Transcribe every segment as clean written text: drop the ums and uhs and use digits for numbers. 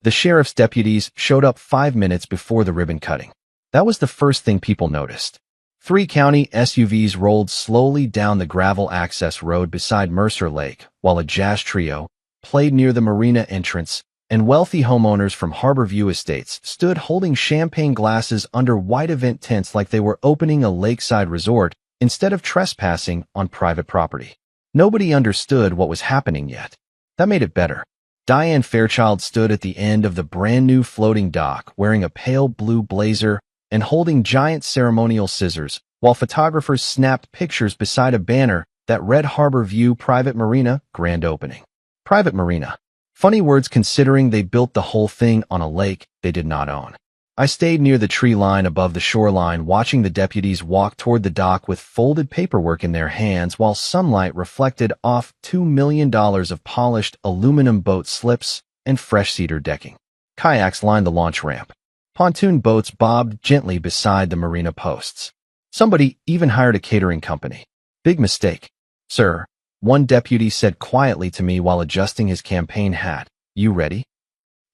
The sheriff's deputies showed up 5 minutes before the ribbon cutting. That was the first thing people noticed. 3 county SUVs rolled slowly down the gravel access road beside Mercer Lake, while a jazz trio played near the marina entrance, and wealthy homeowners from Harborview Estates stood holding champagne glasses under white event tents like they were opening a lakeside resort instead of trespassing on private property. Nobody understood what was happening yet. That made it better. Diane Fairchild stood at the end of the brand-new floating dock wearing a pale blue blazer and holding giant ceremonial scissors, while photographers snapped pictures beside a banner that read Harborview Private Marina, Grand Opening. Private Marina. Funny words considering they built the whole thing on a lake they did not own. I stayed near the tree line above the shoreline watching the deputies walk toward the dock with folded paperwork in their hands while sunlight reflected off $2 million of polished aluminum boat slips and fresh cedar decking. Kayaks lined the launch ramp. Pontoon boats bobbed gently beside the marina posts. Somebody even hired a catering company. Big mistake. Sir, one deputy said quietly to me while adjusting his campaign hat. You ready?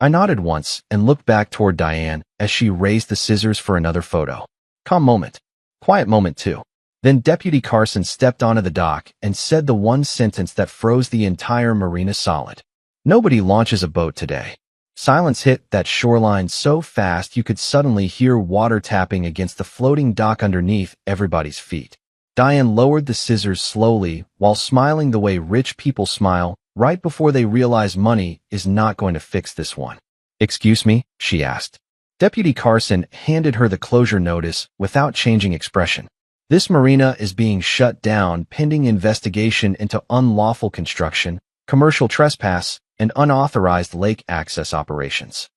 I nodded once and looked back toward Diane as she raised the scissors for another photo. Calm moment. Quiet moment too. Then Deputy Carson stepped onto the dock and said the one sentence that froze the entire marina solid. Nobody launches a boat today. Silence hit that shoreline so fast you could suddenly hear water tapping against the floating dock underneath everybody's feet. Diane lowered the scissors slowly while smiling the way rich people smile right before they realize money is not going to fix this one. Excuse me, she asked. Deputy Carson handed her the closure notice without changing expression. This marina is being shut down pending investigation into unlawful construction, commercial trespass, and unauthorized lake access operations.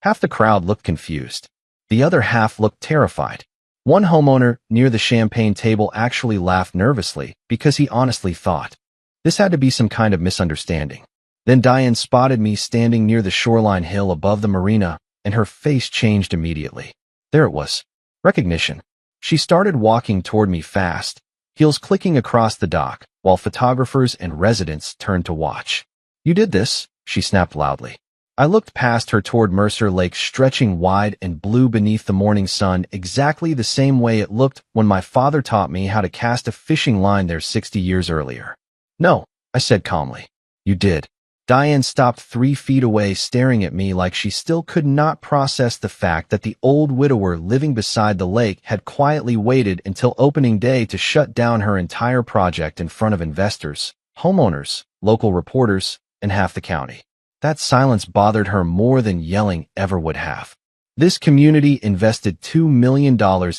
Half the crowd looked confused. The other half looked terrified. One homeowner near the champagne table actually laughed nervously because he honestly thought, this had to be some kind of misunderstanding. Then Diane spotted me standing near the shoreline hill above the marina, and her face changed immediately. There it was. Recognition. She started walking toward me fast, heels clicking across the dock, while photographers and residents turned to watch. You did this, she snapped loudly. I looked past her toward Mercer Lake stretching wide and blue beneath the morning sun exactly the same way it looked when my father taught me how to cast a fishing line there 60 years earlier. No, I said calmly. You did. Diane stopped 3 feet away staring at me like she still could not process the fact that the old widower living beside the lake had quietly waited until opening day to shut down her entire project in front of investors, homeowners, local reporters, and half the county. That silence bothered her more than yelling ever would have. This community invested $2 million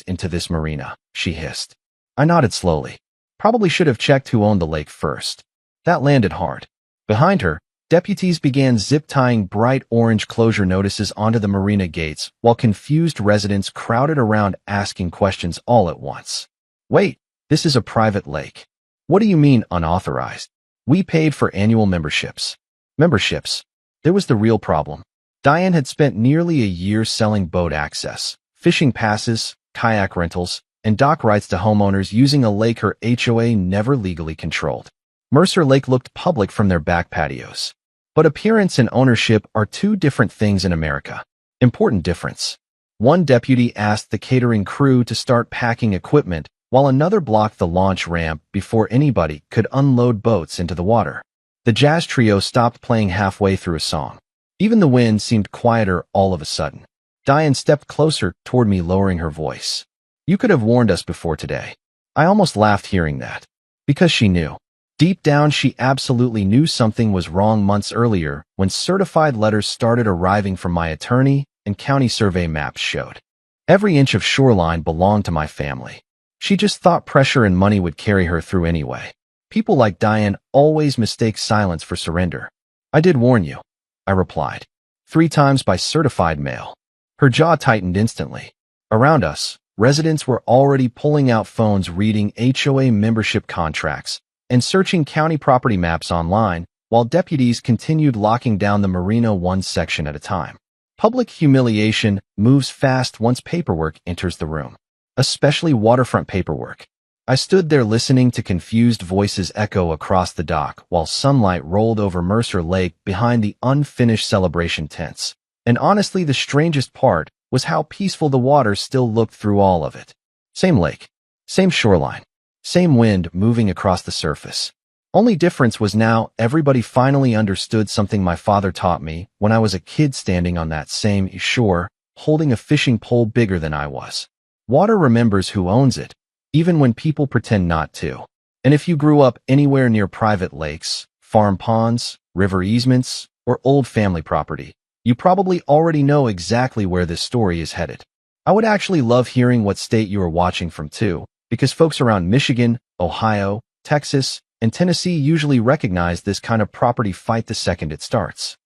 into this marina, she hissed. I nodded slowly. Probably should have checked who owned the lake first. That landed hard. Behind her, deputies began zip-tying bright orange closure notices onto the marina gates while confused residents crowded around asking questions all at once. Wait, this is a private lake. What do you mean unauthorized? We paid for annual memberships. Memberships. There was the real problem. Diane had spent nearly a year selling boat access, fishing passes, kayak rentals, and dock rights to homeowners using a lake her HOA never legally controlled. Mercer Lake looked public from their back patios. But appearance and ownership are 2 different things in America. Important difference. One deputy asked the catering crew to start packing equipment, while another blocked the launch ramp before anybody could unload boats into the water. The jazz trio stopped playing halfway through a song. Even the wind seemed quieter all of a sudden. Diane stepped closer toward me, lowering her voice. You could have warned us before today. I almost laughed hearing that. Because she knew. Deep down, she absolutely knew something was wrong months earlier when certified letters started arriving from my attorney and county survey maps showed. Every inch of shoreline belonged to my family. She just thought pressure and money would carry her through anyway. People like Diane always mistake silence for surrender. I did warn you, I replied. 3 times by certified mail. Her jaw tightened instantly. Around us, residents were already pulling out phones, reading HOA membership contracts, and searching county property maps online, while deputies continued locking down the marina one section at a time. Public humiliation moves fast once paperwork enters the room, especially waterfront paperwork. I stood there listening to confused voices echo across the dock while sunlight rolled over Mercer Lake behind the unfinished celebration tents. And honestly, the strangest part was how peaceful the water still looked through all of it. Same lake, same shoreline, same wind moving across the surface. Only difference was now everybody finally understood something my father taught me when I was a kid standing on that same shore, holding a fishing pole bigger than I was. Water remembers who owns it, even when people pretend not to. And if you grew up anywhere near private lakes, farm ponds, river easements, or old family property, you probably already know exactly where this story is headed. I would actually love hearing what state you are watching from too, because folks around Michigan, Ohio, Texas, and Tennessee usually recognize this kind of property fight the second it starts.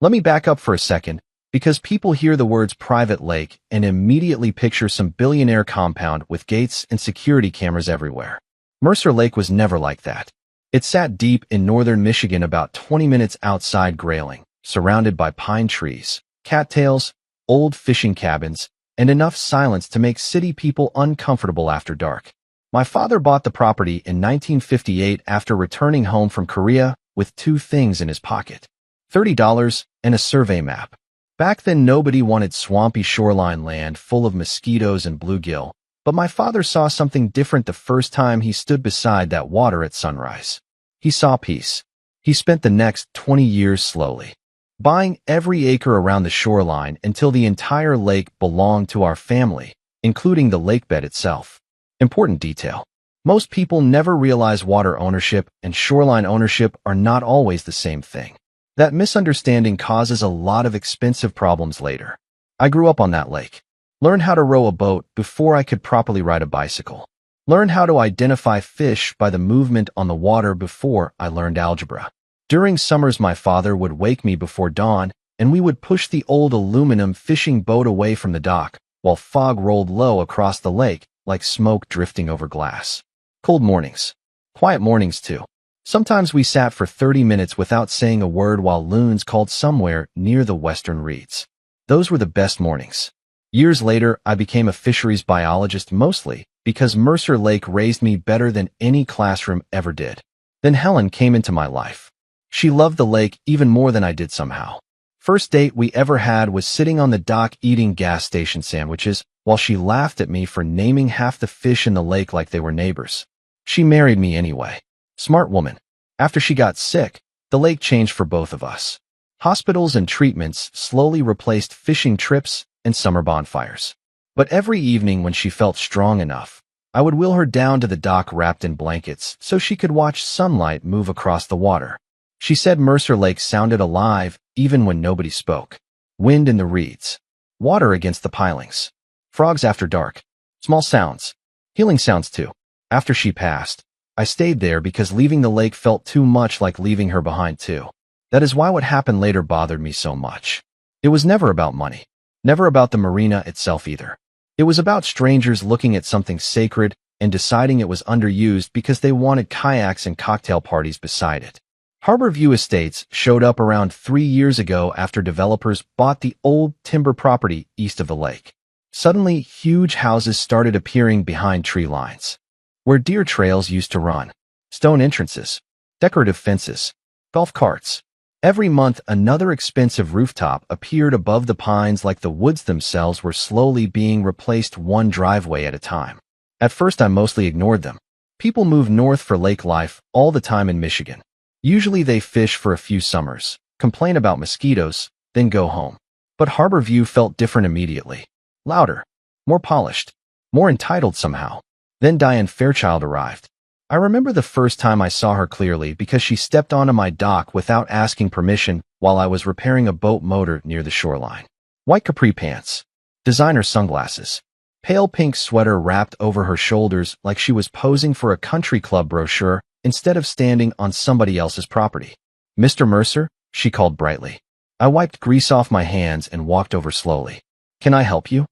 Let me back up for a second, because people hear the words private lake and immediately picture some billionaire compound with gates and security cameras everywhere. Mercer Lake was never like that. It sat deep in northern Michigan about 20 minutes outside Grayling, surrounded by pine trees, cattails, old fishing cabins, and enough silence to make city people uncomfortable after dark. My father bought the property in 1958 after returning home from Korea with two things in his pocket: $30 and a survey map. Back then, nobody wanted swampy shoreline land full of mosquitoes and bluegill, but my father saw something different the first time he stood beside that water at sunrise. He saw peace. He spent the next 20 years slowly buying every acre around the shoreline until the entire lake belonged to our family, including the lakebed itself. Important detail. Most people never realize water ownership and shoreline ownership are not always the same thing. That misunderstanding causes a lot of expensive problems later. I grew up on that lake. Learned how to row a boat before I could properly ride a bicycle. Learned how to identify fish by the movement on the water before I learned algebra. During summers, my father would wake me before dawn, and we would push the old aluminum fishing boat away from the dock, while fog rolled low across the lake like smoke drifting over glass. Cold mornings. Quiet mornings, too. Sometimes we sat for 30 minutes without saying a word while loons called somewhere near the western reeds. Those were the best mornings. Years later, I became a fisheries biologist mostly because Mercer Lake raised me better than any classroom ever did. Then Helen came into my life. She loved the lake even more than I did somehow. First date we ever had was sitting on the dock eating gas station sandwiches while she laughed at me for naming half the fish in the lake like they were neighbors. She married me anyway. Smart woman. After she got sick, the lake changed for both of us. Hospitals and treatments slowly replaced fishing trips and summer bonfires. But every evening when she felt strong enough, I would wheel her down to the dock wrapped in blankets so she could watch sunlight move across the water. She said Mercer Lake sounded alive even when nobody spoke. Wind in the reeds. Water against the pilings. Frogs after dark. Small sounds. Healing sounds too. After she passed, I stayed there because leaving the lake felt too much like leaving her behind too. That is why what happened later bothered me so much. It was never about money. Never about the marina itself either. It was about strangers looking at something sacred and deciding it was underused because they wanted kayaks and cocktail parties beside it. Harbor View Estates showed up around 3 years ago after developers bought the old timber property east of the lake. Suddenly, huge houses started appearing behind tree lines, where deer trails used to run, stone entrances, decorative fences, golf carts. Every month, another expensive rooftop appeared above the pines like the woods themselves were slowly being replaced one driveway at a time. At first, I mostly ignored them. People move north for lake life all the time in Michigan. Usually they fish for a few summers, complain about mosquitoes, then go home. But Harbor View felt different immediately. Louder, more polished, more entitled somehow. Then Diane Fairchild arrived. I remember the first time I saw her clearly because she stepped onto my dock without asking permission while I was repairing a boat motor near the shoreline. White capri pants, designer sunglasses, pale pink sweater wrapped over her shoulders like she was posing for a country club brochure instead of standing on somebody else's property. "Mr. Mercer," she called brightly. I wiped grease off my hands and walked over slowly. "Can I help you?"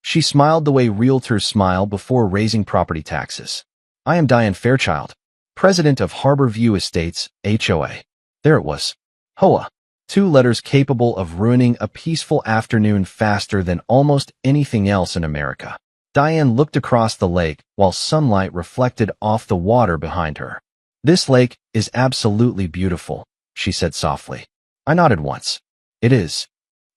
She smiled the way realtors smile before raising property taxes. "I am Diane Fairchild, president of Harbor View Estates, HOA. There it was. HOA. 2 letters capable of ruining a peaceful afternoon faster than almost anything else in America. Diane looked across the lake while sunlight reflected off the water behind her. "This lake is absolutely beautiful," she said softly. I nodded once. "It is."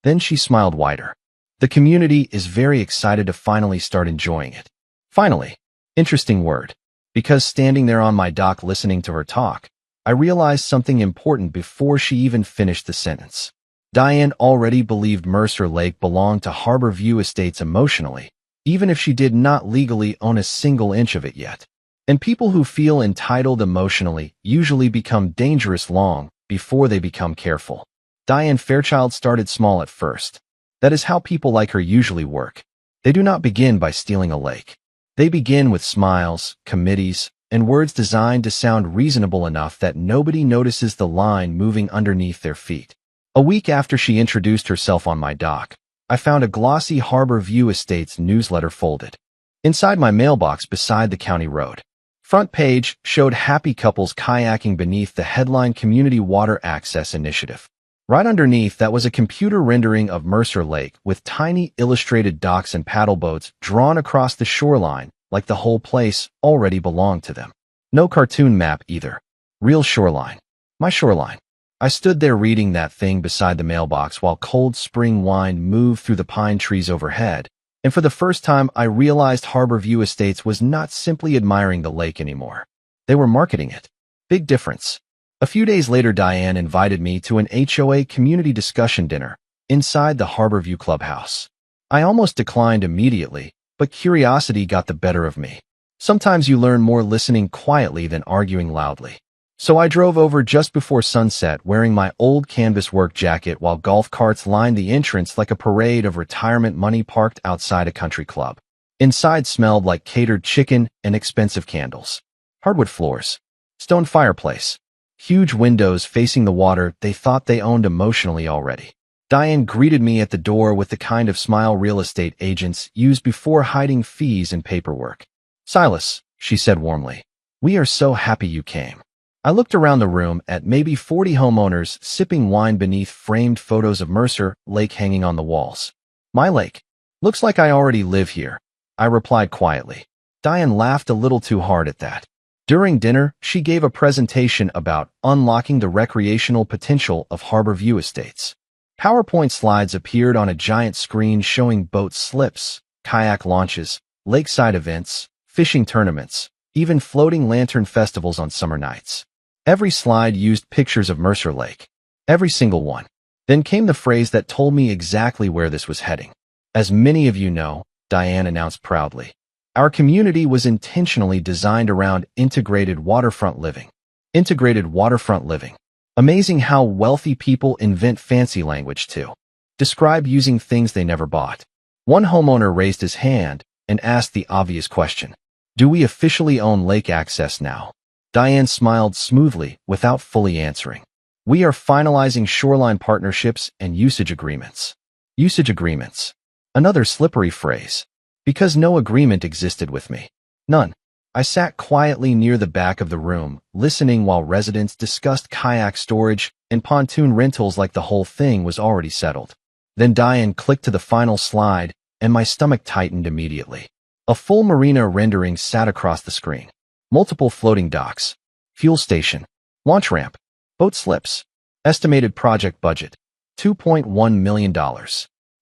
Then she smiled wider. The community is very excited to finally start enjoying it. Finally. Interesting word. Because standing there on my dock listening to her talk, I realized something important before she even finished the sentence. Diane already believed Mercer Lake belonged to Harbor View Estates emotionally, even if she did not legally own a single inch of it yet. And people who feel entitled emotionally usually become dangerous long before they become careful. Diane Fairchild started small at first. That is how people like her usually work. They do not begin by stealing a lake. They begin with smiles, committees, and words designed to sound reasonable enough that nobody notices the line moving underneath their feet. A week after she introduced herself on my dock, I found a glossy Harbor View Estates newsletter folded inside my mailbox beside the county road. Front page showed happy couples kayaking beneath the headline Community Water Access Initiative. Right underneath that was a computer rendering of Mercer Lake with tiny illustrated docks and paddle boats drawn across the shoreline like the whole place already belonged to them. No cartoon map either. Real shoreline. My shoreline. I stood there reading that thing beside the mailbox while cold spring wind moved through the pine trees overhead, and for the first time I realized Harbor View Estates was not simply admiring the lake anymore. They were marketing it. Big difference. A few days later, Diane invited me to an HOA community discussion dinner inside the Harbor View Clubhouse. I almost declined immediately, but curiosity got the better of me. Sometimes you learn more listening quietly than arguing loudly. So I drove over just before sunset wearing my old canvas work jacket while golf carts lined the entrance like a parade of retirement money parked outside a country club. Inside smelled like catered chicken and expensive candles. Hardwood floors. Stone fireplace. Huge windows facing the water they thought they owned emotionally already. Diane greeted me at the door with the kind of smile real estate agents use before hiding fees and paperwork. "Silas," she said warmly, "we are so happy you came." I looked around the room at maybe 40 homeowners sipping wine beneath framed photos of Mercer Lake hanging on the walls. "My lake. Looks like I already live here," I replied quietly. Diane laughed a little too hard at that. During dinner, she gave a presentation about unlocking the recreational potential of Harbor View Estates. PowerPoint slides appeared on a giant screen showing boat slips, kayak launches, lakeside events, fishing tournaments, even floating lantern festivals on summer nights. Every slide used pictures of Mercer Lake. Every single one. Then came the phrase that told me exactly where this was heading. "As many of you know," Diane announced proudly, "our community was intentionally designed around integrated waterfront living." Integrated waterfront living. Amazing how wealthy people invent fancy language to describe using things they never bought. One homeowner raised his hand and asked the obvious question. "Do we officially own lake access now?" Diane smiled smoothly without fully answering. "We are finalizing shoreline partnerships and usage agreements." Usage agreements. Another slippery phrase. Because no agreement existed with me. None. I sat quietly near the back of the room, listening while residents discussed kayak storage and pontoon rentals like the whole thing was already settled. Then Diane clicked to the final slide, and my stomach tightened immediately. A full Marina rendering sat across the screen. Multiple floating docks. Fuel station. Launch ramp. Boat slips. Estimated project budget. $2.1 million.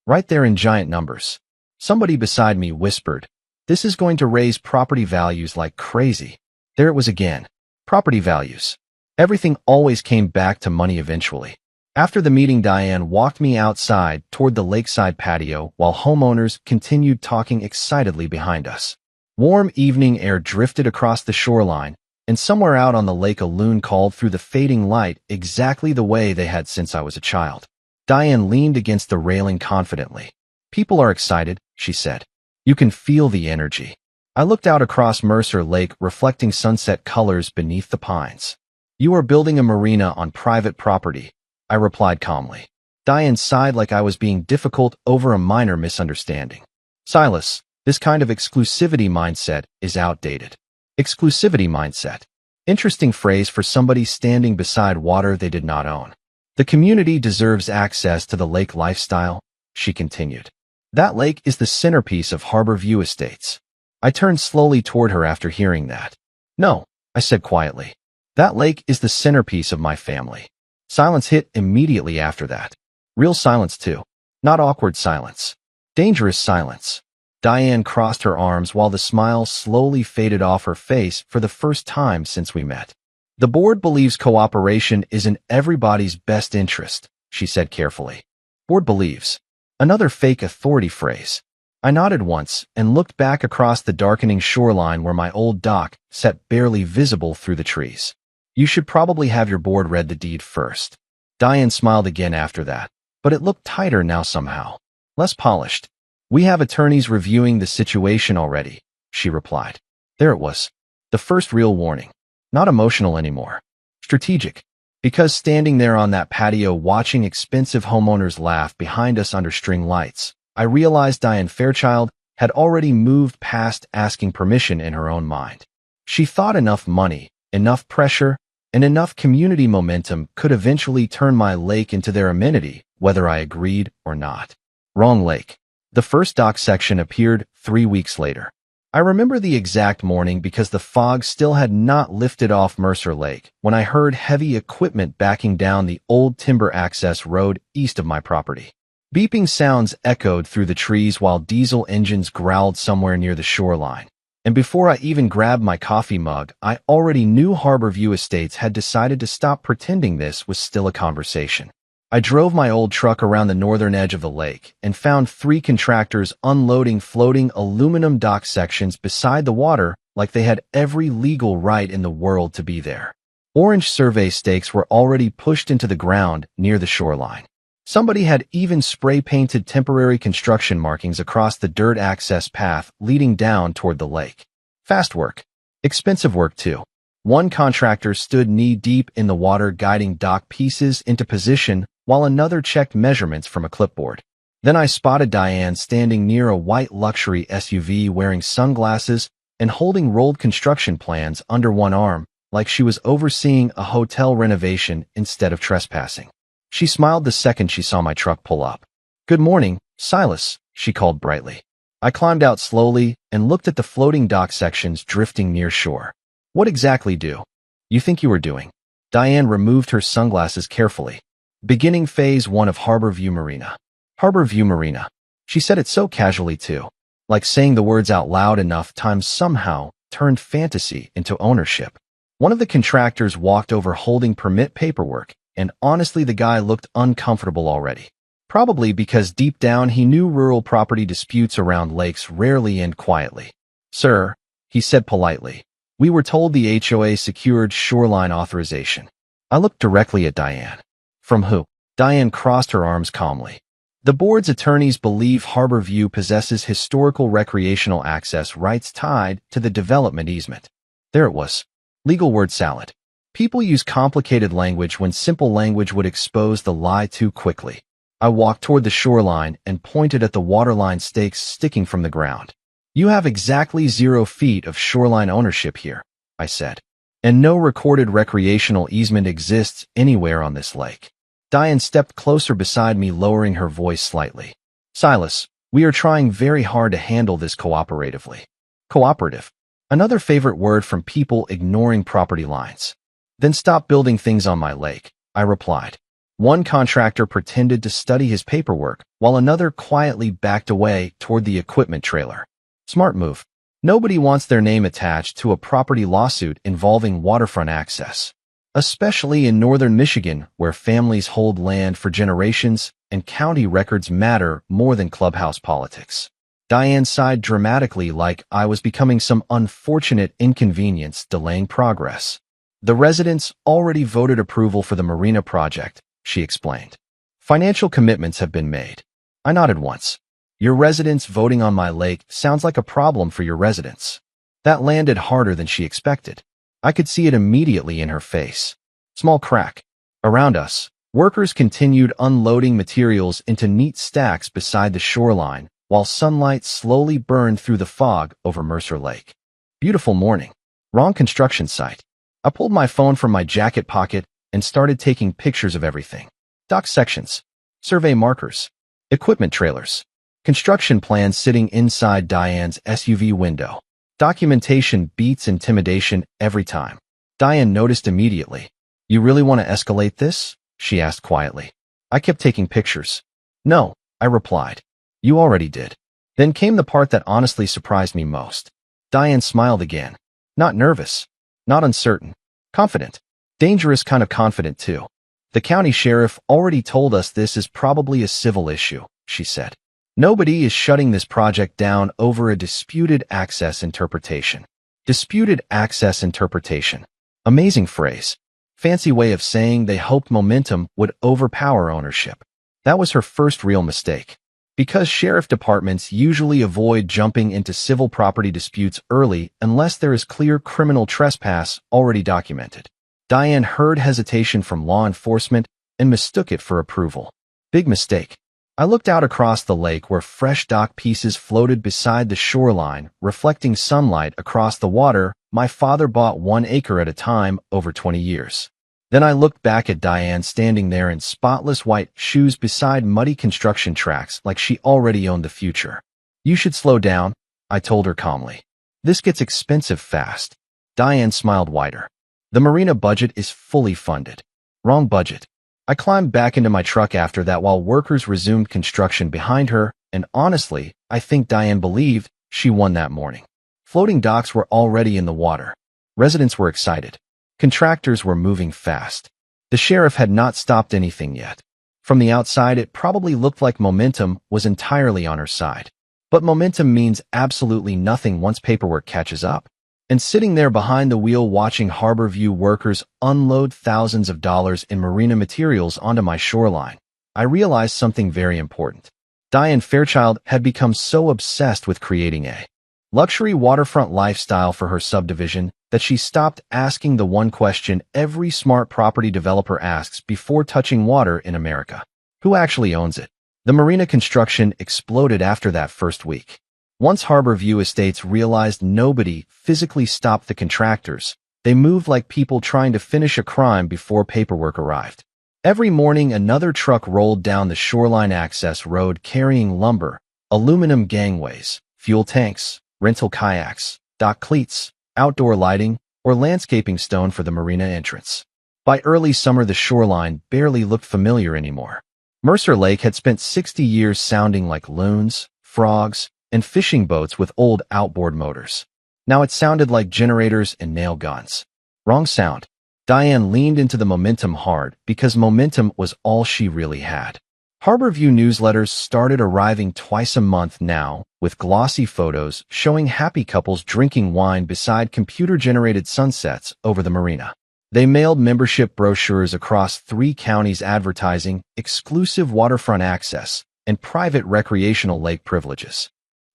Right there in giant numbers. Somebody beside me whispered, "This is going to raise property values like crazy." There it was again. Property values. Everything always came back to money eventually. After the meeting, Diane walked me outside toward the lakeside patio while homeowners continued talking excitedly behind us. Warm evening air drifted across the shoreline, and somewhere out on the lake a loon called through the fading light exactly the way they had since I was a child. Diane leaned against the railing confidently. "People are excited," she said. "You can feel the energy." I looked out across Mercer Lake reflecting sunset colors beneath the pines. "You are building a marina on private property," I replied calmly. Diane sighed like I was being difficult over a minor misunderstanding. "Silas, this kind of exclusivity mindset is outdated." Exclusivity mindset. Interesting phrase for somebody standing beside water they did not own. "The community deserves access to the lake lifestyle," she continued. "That lake is the centerpiece of Harbor View Estates." I turned slowly toward her after hearing that. "No," I said quietly. "That lake is the centerpiece of my family." Silence hit immediately after that. Real silence too. Not awkward silence. Dangerous silence. Diane crossed her arms while the smile slowly faded off her face for the first time since we met. The board believes cooperation is in everybody's best interest, she said carefully. Board believes. Another fake authority phrase. I nodded once and looked back across the darkening shoreline where my old dock sat barely visible through the trees. You should probably have your board read the deed first. Diane smiled again after that, but it looked tighter now somehow. Less polished. We have attorneys reviewing the situation already, she replied. There it was. The first real warning. Not emotional anymore. Strategic. Because standing there on that patio watching expensive homeowners laugh behind us under string lights, I realized Diane Fairchild had already moved past asking permission in her own mind. She thought enough money, enough pressure, and enough community momentum could eventually turn my lake into their amenity, whether I agreed or not. Wrong lake. The first dock section appeared 3 weeks later. I remember the exact morning because the fog still had not lifted off Mercer Lake when I heard heavy equipment backing down the old timber access road east of my property. Beeping sounds echoed through the trees while diesel engines growled somewhere near the shoreline. And before I even grabbed my coffee mug, I already knew Harborview Estates had decided to stop pretending this was still a conversation. I drove my old truck around the northern edge of the lake and found 3 contractors unloading floating aluminum dock sections beside the water like they had every legal right in the world to be there. Orange survey stakes were already pushed into the ground near the shoreline. Somebody had even spray-painted temporary construction markings across the dirt access path leading down toward the lake. Fast work. Expensive work, too. One contractor stood knee-deep in the water guiding dock pieces into position while another checked measurements from a clipboard. Then I spotted Diane standing near a white luxury SUV wearing sunglasses and holding rolled construction plans under one arm like she was overseeing a hotel renovation instead of trespassing. She smiled the second she saw my truck pull up. "Good morning, Silas," she called brightly. I climbed out slowly and looked at the floating dock sections drifting near shore. "What exactly do you think you were doing?" Diane removed her sunglasses carefully. "Beginning phase 1 of Harborview Marina." Harborview Marina. She said it so casually too, like saying the words out loud enough times somehow turned fantasy into ownership. One of the contractors walked over holding permit paperwork, and honestly the guy looked uncomfortable already. Probably because deep down he knew rural property disputes around lakes rarely end quietly. "Sir," he said politely, "we were told the HOA secured shoreline authorization." I looked directly at Diane. "From who?" Diane crossed her arms calmly. "The board's attorneys believe Harborview possesses historical recreational access rights tied to the development easement." There it was. Legal word salad. People use complicated language when simple language would expose the lie too quickly. I walked toward the shoreline and pointed at the waterline stakes sticking from the ground. "You have exactly 0 feet of shoreline ownership here," I said. "And no recorded recreational easement exists anywhere on this lake." Diane stepped closer beside me, lowering her voice slightly. "Silas, we are trying very hard to handle this cooperatively." Cooperative. Another favorite word from people ignoring property lines. "Then stop building things on my lake," I replied. One contractor pretended to study his paperwork, while another quietly backed away toward the equipment trailer. Smart move. Nobody wants their name attached to a property lawsuit involving waterfront access. Especially in northern Michigan, where families hold land for generations and county records matter more than clubhouse politics. Diane sighed dramatically like I was becoming some unfortunate inconvenience delaying progress. "The residents already voted approval for the Marina project," she explained. "Financial commitments have been made." I nodded once. "Your residents voting on my lake sounds like a problem for your residents." That landed harder than she expected. I could see it immediately in her face. Small crack. Around us, workers continued unloading materials into neat stacks beside the shoreline, while sunlight slowly burned through the fog over Mercer Lake. Beautiful morning. Wrong construction site. I pulled my phone from my jacket pocket and started taking pictures of everything. Dock sections, survey markers, equipment trailers, construction plans sitting inside Diane's SUV window. Documentation beats intimidation every time. Diane noticed immediately. "You really want to escalate this?" she asked quietly. I kept taking pictures. "No, I replied. You already did. Then came the part that honestly surprised me most. Diane smiled again. Not nervous. Not uncertain. Confident. Dangerous kind of confident, too. The county sheriff already told us this is probably a civil issue, she said. Nobody is shutting this project down over a disputed access interpretation. Disputed access interpretation. Amazing phrase. Fancy way of saying they hoped momentum would overpower ownership. That was her first real mistake. Because sheriff departments usually avoid jumping into civil property disputes early unless there is clear criminal trespass already documented. Diane heard hesitation from law enforcement and mistook it for approval. Big mistake. I looked out across the lake where fresh dock pieces floated beside the shoreline, reflecting sunlight across the water my father bought 1 acre at a time over 20 years. Then I looked back at Diane standing there in spotless white shoes beside muddy construction tracks like she already owned the future. You should slow down, I told her calmly. This gets expensive fast. Diane smiled wider. The Marina budget is fully funded. Wrong budget. I climbed back into my truck after that while workers resumed construction behind her, and honestly, I think Diane believed she won that morning. Floating docks were already in the water. Residents were excited. Contractors were moving fast. The sheriff had not stopped anything yet. From the outside, it probably looked like momentum was entirely on her side. But momentum means absolutely nothing once paperwork catches up. And sitting there behind the wheel watching Harbor View workers unload thousands of dollars in marina materials onto my shoreline, I realized something very important. Diane Fairchild had become so obsessed with creating a luxury waterfront lifestyle for her subdivision that she stopped asking the one question every smart property developer asks before touching water in America. Who actually owns it? The marina construction exploded after that first week. Once Harbor View Estates realized nobody physically stopped the contractors, they moved like people trying to finish a crime before paperwork arrived. Every morning, another truck rolled down the shoreline access road carrying lumber, aluminum gangways, fuel tanks, rental kayaks, dock cleats, outdoor lighting, or landscaping stone for the marina entrance. By early summer, the shoreline barely looked familiar anymore. Mercer Lake had spent 60 years sounding like loons, frogs, and fishing boats with old outboard motors. Now it sounded like generators and nail guns. Wrong sound. Diane leaned into the momentum hard because momentum was all she really had. Harbor View newsletters started arriving twice a month now, with glossy photos showing happy couples drinking wine beside computer-generated sunsets over the marina. They mailed membership brochures across 3 counties advertising exclusive waterfront access and private recreational lake privileges.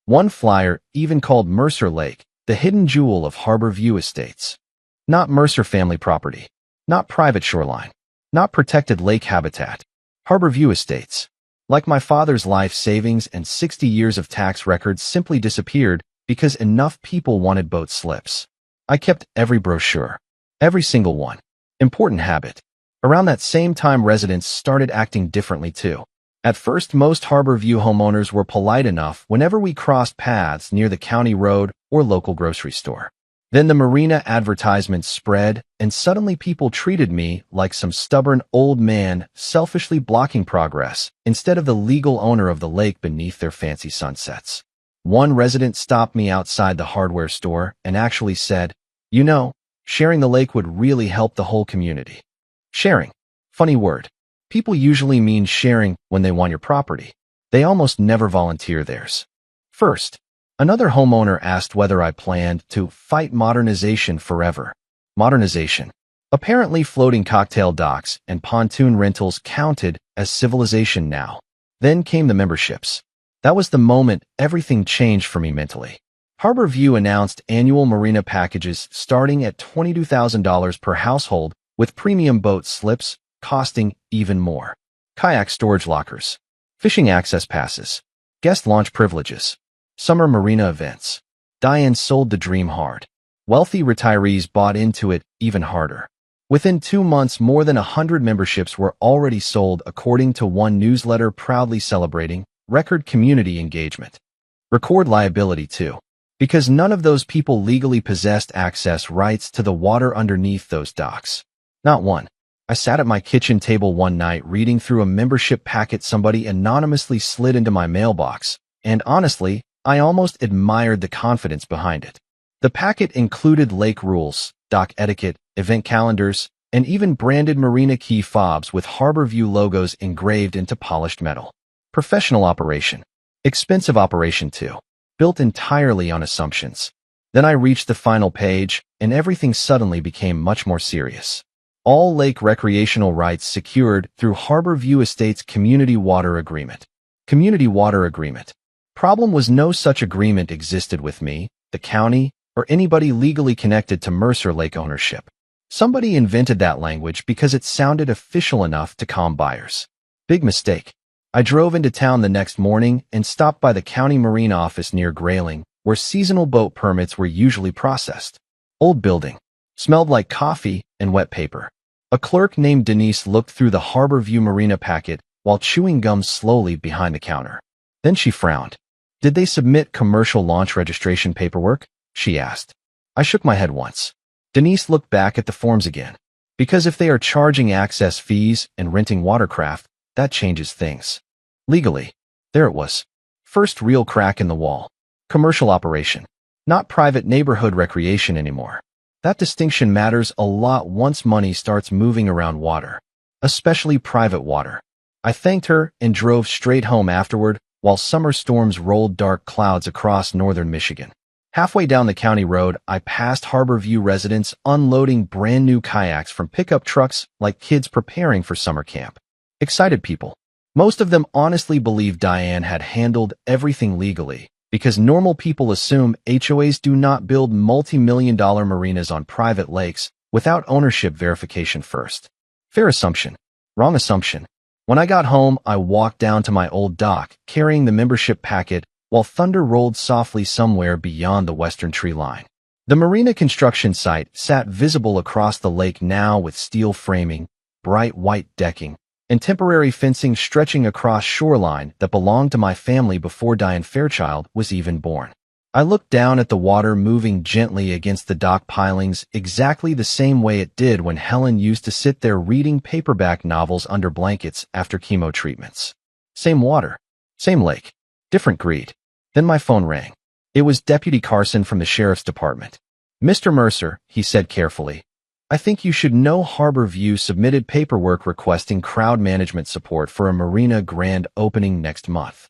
One flyer even called Mercer Lake the hidden jewel of Harbor View Estates. Not Mercer family property. Not private shoreline. Not protected lake habitat. Harbor View Estates. Like my father's life savings and 60 years of tax records simply disappeared because enough people wanted boat slips. I kept every brochure. Every single one. Important habit. Around that same time, residents started acting differently too. At first, most Harbor View homeowners were polite enough whenever we crossed paths near the county road or local grocery store. Then the marina advertisements spread, and suddenly people treated me like some stubborn old man selfishly blocking progress instead of the legal owner of the lake beneath their fancy sunsets. One resident stopped me outside the hardware store and actually said, "You know, sharing the lake would really help the whole community." Sharing. Funny word. People usually mean sharing when they want your property. They almost never volunteer theirs. First, another homeowner asked whether I planned to fight modernization forever. Modernization. Apparently, floating cocktail docks and pontoon rentals counted as civilization now. Then came the memberships. That was the moment everything changed for me mentally. Harbor View announced annual marina packages starting at $22,000 per household, with premium boat slips costing even more. Kayak storage lockers. Fishing access passes. Guest launch privileges. Summer marina events. Diane sold the dream hard. Wealthy retirees bought into it even harder. Within 2 months, more than 100 memberships were already sold, according to one newsletter proudly celebrating record community engagement. Record liability too, because none of those people legally possessed access rights to the water underneath those docks. Not one. I sat at my kitchen table one night reading through a membership packet somebody anonymously slid into my mailbox, and honestly, I almost admired the confidence behind it. The packet included lake rules, dock etiquette, event calendars, and even branded Marina key fobs with Harborview logos engraved into polished metal. Professional operation. Expensive operation too. Built entirely on assumptions. Then I reached the final page, and everything suddenly became much more serious. All lake recreational rights secured through Harborview Estates Community Water Agreement. Community Water Agreement. Problem was no such agreement existed with me, the county, or anybody legally connected to Mercer Lake ownership. Somebody invented that language because it sounded official enough to calm buyers. Big mistake. I drove into town the next morning and stopped by the county marina office near Grayling, where seasonal boat permits were usually processed. Old building. Smelled like coffee and wet paper. A clerk named Denise looked through the Harborview Marina packet while chewing gum slowly behind the counter. Then she frowned. Did they submit commercial launch registration paperwork? She asked. I shook my head once. Denise looked back at the forms again. Because if they are charging access fees and renting watercraft, that changes things. Legally. There it was. First real crack in the wall. Commercial operation. Not private neighborhood recreation anymore. That distinction matters a lot once money starts moving around water. Especially private water. I thanked her and drove straight home afterward while summer storms rolled dark clouds across northern Michigan. Halfway down the county road, I passed Harborview residents unloading brand new kayaks from pickup trucks like kids preparing for summer camp. Excited people. Most of them honestly believed Diane had handled everything legally, because normal people assume HOAs do not build multi-million-dollar marinas on private lakes without ownership verification first. Fair assumption. Wrong assumption. When I got home, I walked down to my old dock, carrying the membership packet, while thunder rolled softly somewhere beyond the western tree line. The marina construction site sat visible across the lake now with steel framing, bright white decking, and temporary fencing stretching across shoreline that belonged to my family before Diane Fairchild was even born. I looked down at the water moving gently against the dock pilings exactly the same way it did when Helen used to sit there reading paperback novels under blankets after chemo treatments. Same water. Same lake. Different greed. Then my phone rang. It was Deputy Carson from the Sheriff's Department. Mr. Mercer, he said carefully, I think you should know Harborview submitted paperwork requesting crowd management support for a marina grand opening next month.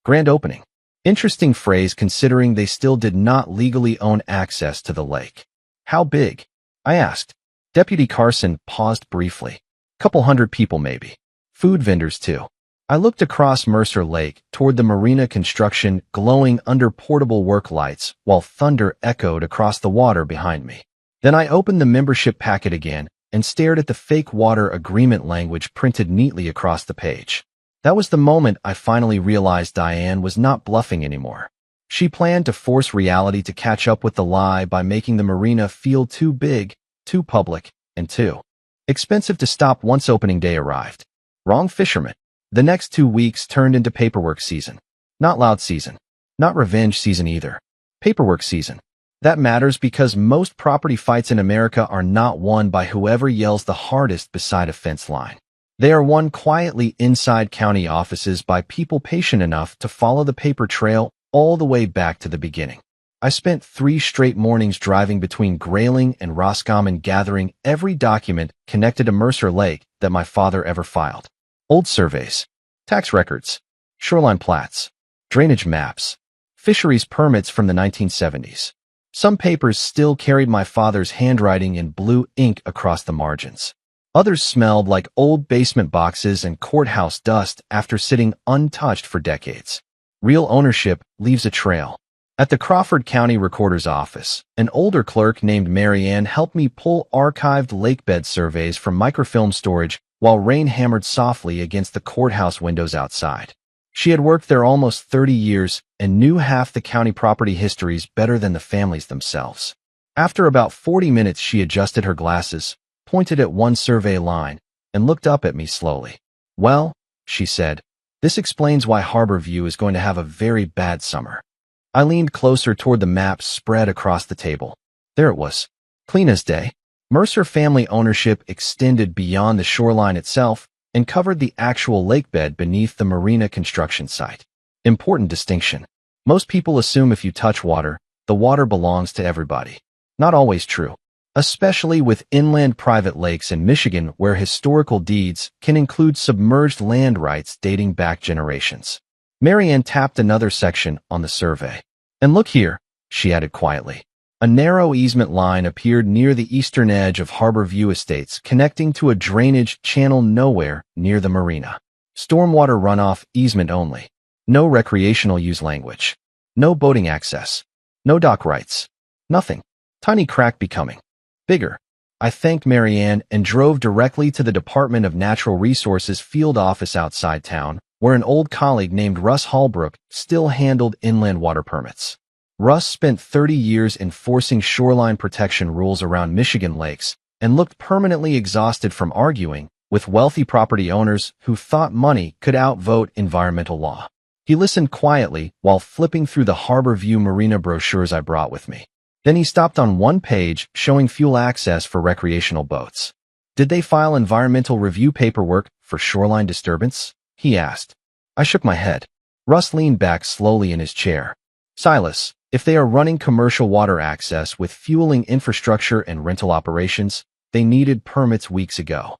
Grand opening. Interesting phrase considering they still did not legally own access to the lake. How big? I asked. Deputy Carson paused briefly. Couple hundred people maybe. Food vendors too. I looked across Mercer Lake toward the marina construction glowing under portable work lights while thunder echoed across the water behind me. Then I opened the membership packet again and stared at the fake water agreement language printed neatly across the page. That was the moment I finally realized Diane was not bluffing anymore. She planned to force reality to catch up with the lie by making the marina feel too big, too public, and too expensive to stop once opening day arrived. Wrong fisherman. The next 2 weeks turned into paperwork season. Not loud season. Not revenge season either. Paperwork season. That matters because most property fights in America are not won by whoever yells the hardest beside a fence line. They are won quietly inside county offices by people patient enough to follow the paper trail all the way back to the beginning. I spent 3 straight mornings driving between Grayling and Roscommon gathering every document connected to Mercer Lake that my father ever filed. Old surveys, tax records, shoreline plats, drainage maps, fisheries permits from the 1970s. Some papers still carried my father's handwriting in blue ink across the margins. Others smelled like old basement boxes and courthouse dust after sitting untouched for decades. Real ownership leaves a trail. At the Crawford County Recorder's office, an older clerk named Mary Ann helped me pull archived lakebed surveys from microfilm storage while rain hammered softly against the courthouse windows outside. She had worked there almost 30 years and knew half the county property histories better than the families themselves. After about 40 minutes, she adjusted her glasses, pointed at one survey line, and looked up at me slowly. Well, she said, this explains why Harborview is going to have a very bad summer. I leaned closer toward the maps spread across the table. There it was. Clean as day. Mercer family ownership extended beyond the shoreline itself and covered the actual lakebed beneath the Marina construction site. Important distinction. Most people assume if you touch water, the water belongs to everybody. Not always true. Especially with inland private lakes in Michigan where historical deeds can include submerged land rights dating back generations. Marianne tapped another section on the survey. And look here, she added quietly. A narrow easement line appeared near the eastern edge of Harbor View Estates, connecting to a drainage channel nowhere near the marina. Stormwater runoff easement only. No recreational use language. No boating access. No dock rights. Nothing. Tiny crack becoming bigger. I thanked Marianne and drove directly to the Department of Natural Resources field office outside town, where an old colleague named Russ Hallbrook still handled inland water permits. Russ spent 30 years enforcing shoreline protection rules around Michigan lakes and looked permanently exhausted from arguing with wealthy property owners who thought money could outvote environmental law. He listened quietly while flipping through the Harbor View Marina brochures I brought with me. Then he stopped on one page showing fuel access for recreational boats. Did they file environmental review paperwork for shoreline disturbance? He asked. I shook my head. Russ leaned back slowly in his chair. Silas, if they are running commercial water access with fueling infrastructure and rental operations, they needed permits weeks ago.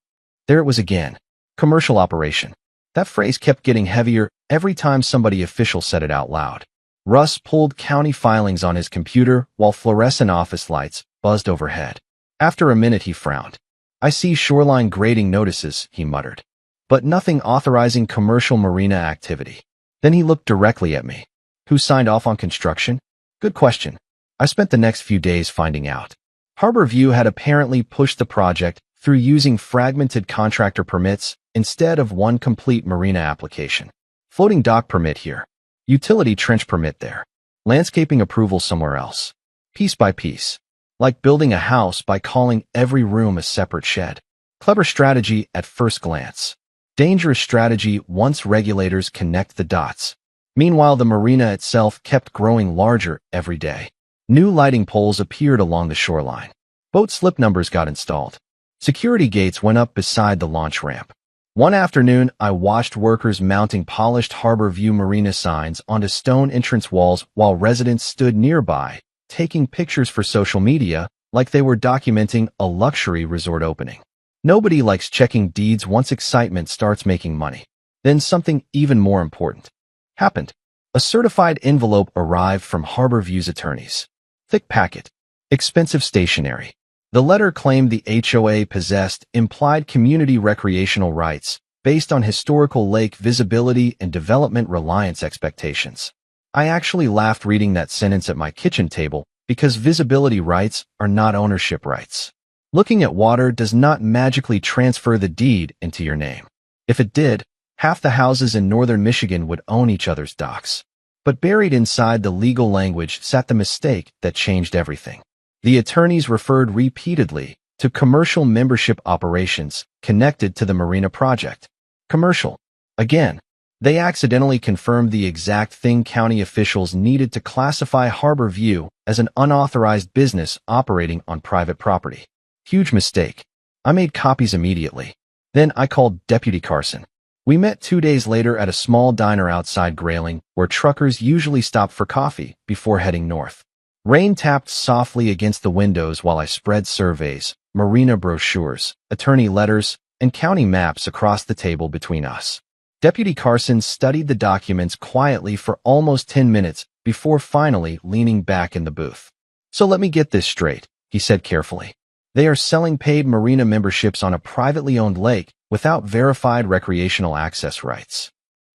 There it was again. Commercial operation. That phrase kept getting heavier every time somebody official said it out loud. Russ pulled county filings on his computer while fluorescent office lights buzzed overhead. After a minute he frowned. I see shoreline grading notices, he muttered. But nothing authorizing commercial marina activity. Then he looked directly at me. Who signed off on construction? Good question. I spent the next few days finding out. Harbor View had apparently pushed the project through using fragmented contractor permits instead of one complete marina application. Floating dock permit here. Utility trench permit there. Landscaping approval somewhere else. Piece by piece. Like building a house by calling every room a separate shed. Clever strategy at first glance. Dangerous strategy once regulators connect the dots. Meanwhile, the marina itself kept growing larger every day. New lighting poles appeared along the shoreline. Boat slip numbers got installed. Security gates went up beside the launch ramp. One afternoon, I watched workers mounting polished Harbor View Marina signs onto stone entrance walls while residents stood nearby, taking pictures for social media like they were documenting a luxury resort opening. Nobody likes checking deeds once excitement starts making money. Then something even more important happened. A certified envelope arrived from Harbor View's attorneys. Thick packet. Expensive stationery. The letter claimed the HOA possessed implied community recreational rights based on historical lake visibility and development reliance expectations. I actually laughed reading that sentence at my kitchen table because visibility rights are not ownership rights. Looking at water does not magically transfer the deed into your name. If it did, half the houses in northern Michigan would own each other's docks. But buried inside the legal language sat the mistake that changed everything. The attorneys referred repeatedly to commercial membership operations connected to the marina project. Commercial. Again, they accidentally confirmed the exact thing county officials needed to classify Harbor View as an unauthorized business operating on private property. Huge mistake. I made copies immediately. Then I called Deputy Carson. We met 2 days later at a small diner outside Grayling, where truckers usually stop for coffee before heading north. Rain tapped softly against the windows while I spread surveys, marina brochures, attorney letters, and county maps across the table between us. Deputy Carson studied the documents quietly for almost 10 minutes before finally leaning back in the booth. So let me get this straight, he said carefully. They are selling paid marina memberships on a privately owned lake without verified recreational access rights.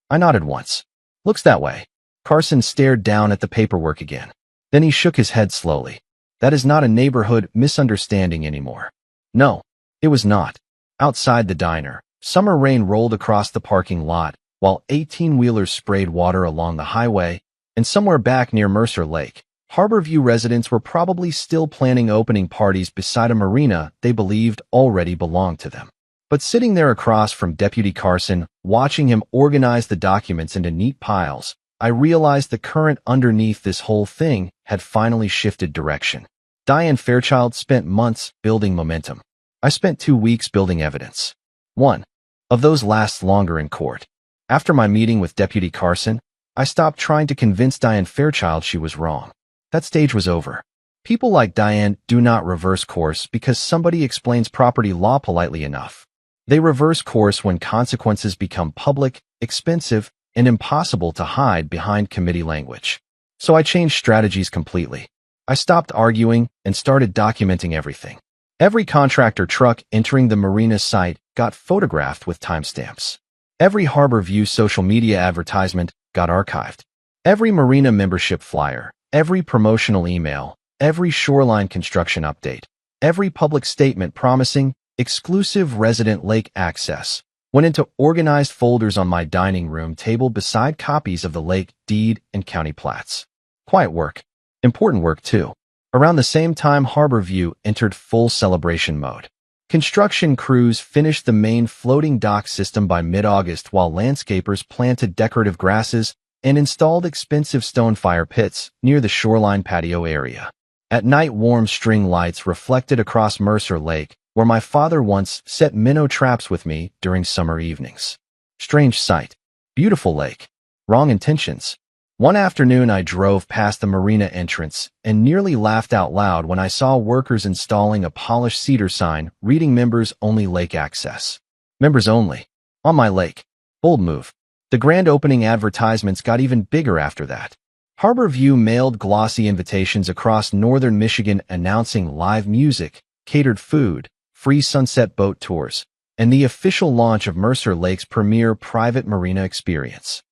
I nodded once. Looks that way. Carson stared down at the paperwork again. Then he shook his head slowly. That is not a neighborhood misunderstanding anymore. No, it was not. Outside the diner, summer rain rolled across the parking lot while 18-wheelers sprayed water along the highway, and somewhere back near Mercer Lake, Harbor View residents were probably still planning opening parties beside a marina they believed already belonged to them. But sitting there across from Deputy Carson, watching him organize the documents into neat piles, I realized the current underneath this whole thing had finally shifted direction. Diane Fairchild spent months building momentum. I spent 2 weeks building evidence. One of those lasts longer in court. After my meeting with Deputy Carson, I stopped trying to convince Diane Fairchild she was wrong. That stage was over. People like Diane do not reverse course because somebody explains property law politely enough. They reverse course when consequences become public, expensive, and impossible to hide behind committee language. So I changed strategies completely. I stopped arguing and started documenting everything. Every contractor truck entering the Marina site got photographed with timestamps. Every Harbor View social media advertisement got archived. Every Marina membership flyer, every promotional email, every shoreline construction update, every public statement promising exclusive resident lake access went into organized folders on my dining room table beside copies of the lake deed and county plats. Quiet work. Important work, too. Around the same time, Harbor View entered full celebration mode. Construction crews finished the main floating dock system by mid-August while landscapers planted decorative grasses and installed expensive stone fire pits near the shoreline patio area. At night, warm string lights reflected across Mercer Lake, where my father once set minnow traps with me during summer evenings. Strange sight. Beautiful lake. Wrong intentions. One afternoon, I drove past the Marina entrance and nearly laughed out loud when I saw workers installing a polished cedar sign reading Members Only Lake Access. Members Only. On my lake. Bold move. The grand opening advertisements got even bigger after that. Harbor View mailed glossy invitations across northern Michigan announcing live music, catered food, free sunset boat tours, and the official launch of Mercer Lake's premier private marina experience.